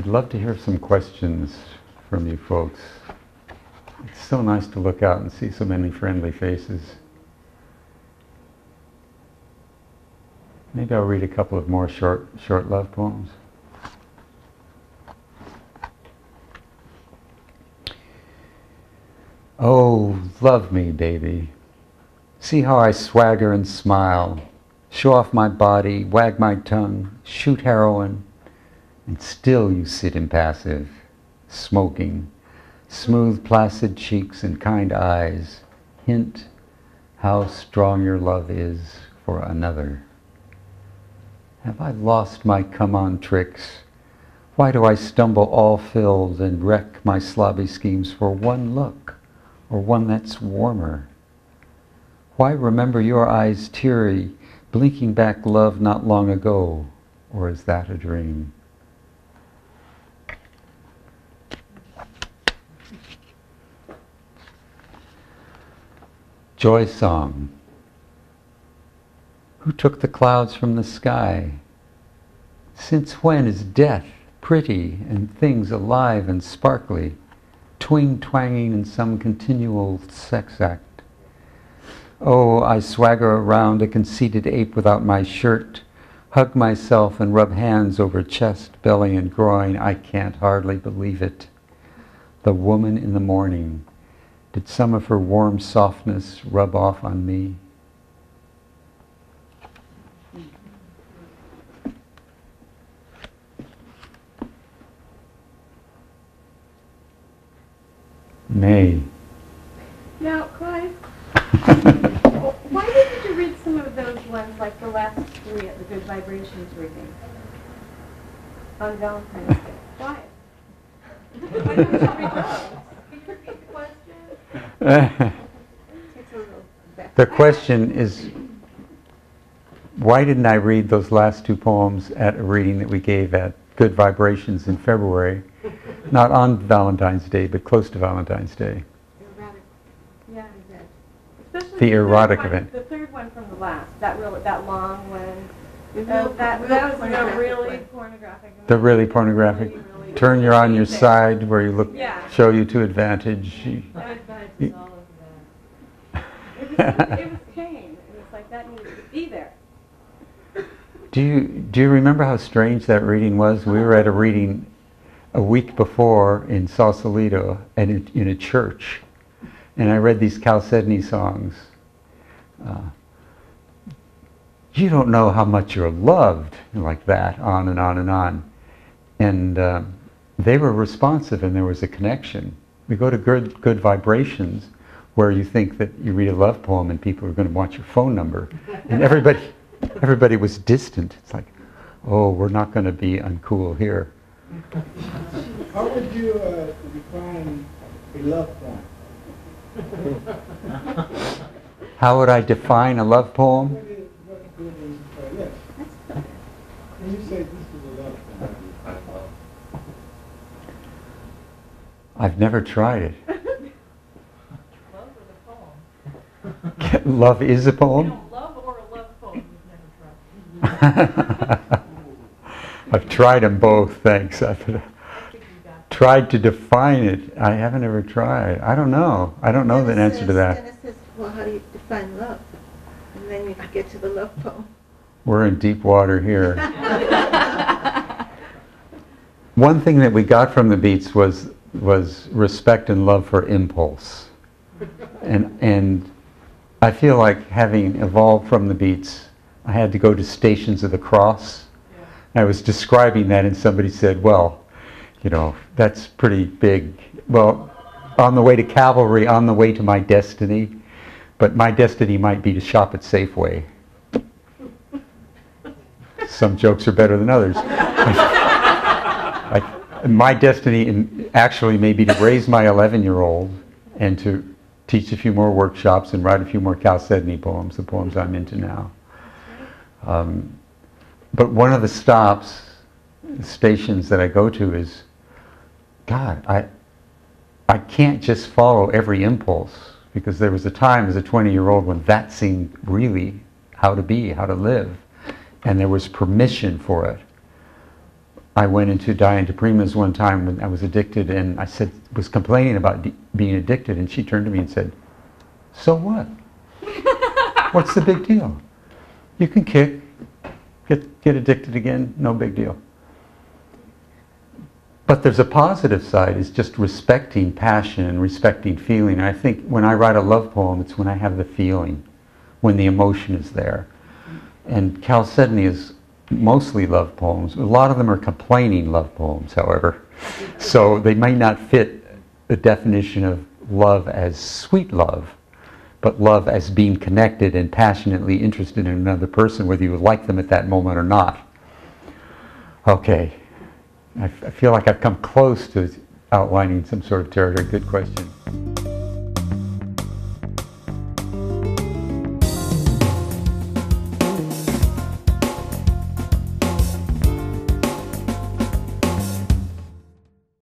I'd love to hear some questions from you folks. It's so nice to look out and see so many friendly faces. Maybe I'll read a couple of more short love poems. Oh, love me, baby. See how I swagger and smile, show off my body, wag my tongue, shoot heroin, and still you sit impassive, smoking, smooth placid cheeks and kind eyes, hint how strong your love is for another. Have I lost my come-on tricks? Why do I stumble all filled and wreck my slobby schemes for one look, or one that's warmer? Why remember your eyes teary, blinking back love not long ago, or is that a dream? Joy Song. Who took the clouds from the sky? Since when is death pretty and things alive and sparkly, twing-twanging in some continual sex act? Oh, I swagger around a conceited ape without my shirt, hug myself and rub hands over chest, belly and groin. I can't hardly believe it. The woman in the morning. Did some of her warm softness rub off on me? May. Now, Clive, why didn't you read some of those ones, like the last three at the Good Vibrations reading on Valentine's Day? Why? Why didn't you read those? Can you repeat the question? The question is, why didn't I read those last two poems at a reading that we gave at Good Vibrations in February? Not on Valentine's Day, but close to Valentine's Day. Erotic. Yeah, I did. Especially The erotic event. The third one from the last, that long one. That was the really pornographic. The really pornographic. Really Turn you on your side where you look, show you to advantage. It was pain. It was like that needed to be there. Do you remember how strange that reading was? We were at a reading a week before in Sausalito and in a church, and I read these Chalcedony songs. You don't know how much you're loved, like that, on and on and on. And they were responsive, and there was a connection. We go to good Vibrations, where you think that you read a love poem and people are going to want your phone number, and everybody was distant. It's like, oh, we're not going to be uncool here. How would you define a love poem? How would I define a love poem? Yes. When you say this is a love poem. I've never tried it. Love is a poem. Love is a poem? No, love or a love poem you've never tried. I've tried them both, thanks. I've tried to define it. I haven't ever tried. I don't know. I don't know the answer to that. Dennis says, well, how do you define love? And then you can get to the love poem. We're in deep water here. One thing that we got from the Beats was respect and love for impulse. And I feel like, having evolved from the Beats, I had to go to Stations of the Cross. I was describing that, and somebody said, well, you know, that's pretty big. Well, on the way to Cavalry, on the way to my destiny, but my destiny might be to shop at Safeway. Some jokes are better than others. My destiny actually may be to raise my 11-year-old and to teach a few more workshops and write a few more Chalcedony poems, the poems I'm into now. But one of the stations that I go to is, God, I can't just follow every impulse, because there was a time as a 20-year-old when that seemed really how to be, how to live, and there was permission for it. I went into Diane Di Prima's one time when I was addicted, and I was complaining about being addicted, and she turned to me and said, "So what? What's the big deal? You can kick, get addicted again, no big deal." But there's a positive side, is just respecting passion and respecting feeling. And I think when I write a love poem, it's when I have the feeling, when the emotion is there. And Chalcedony is mostly love poems. A lot of them are complaining love poems, however. So they may not fit the definition of love as sweet love, but love as being connected and passionately interested in another person, whether you like them at that moment or not. Okay. I feel like I've come close to outlining some sort of territory. Good question.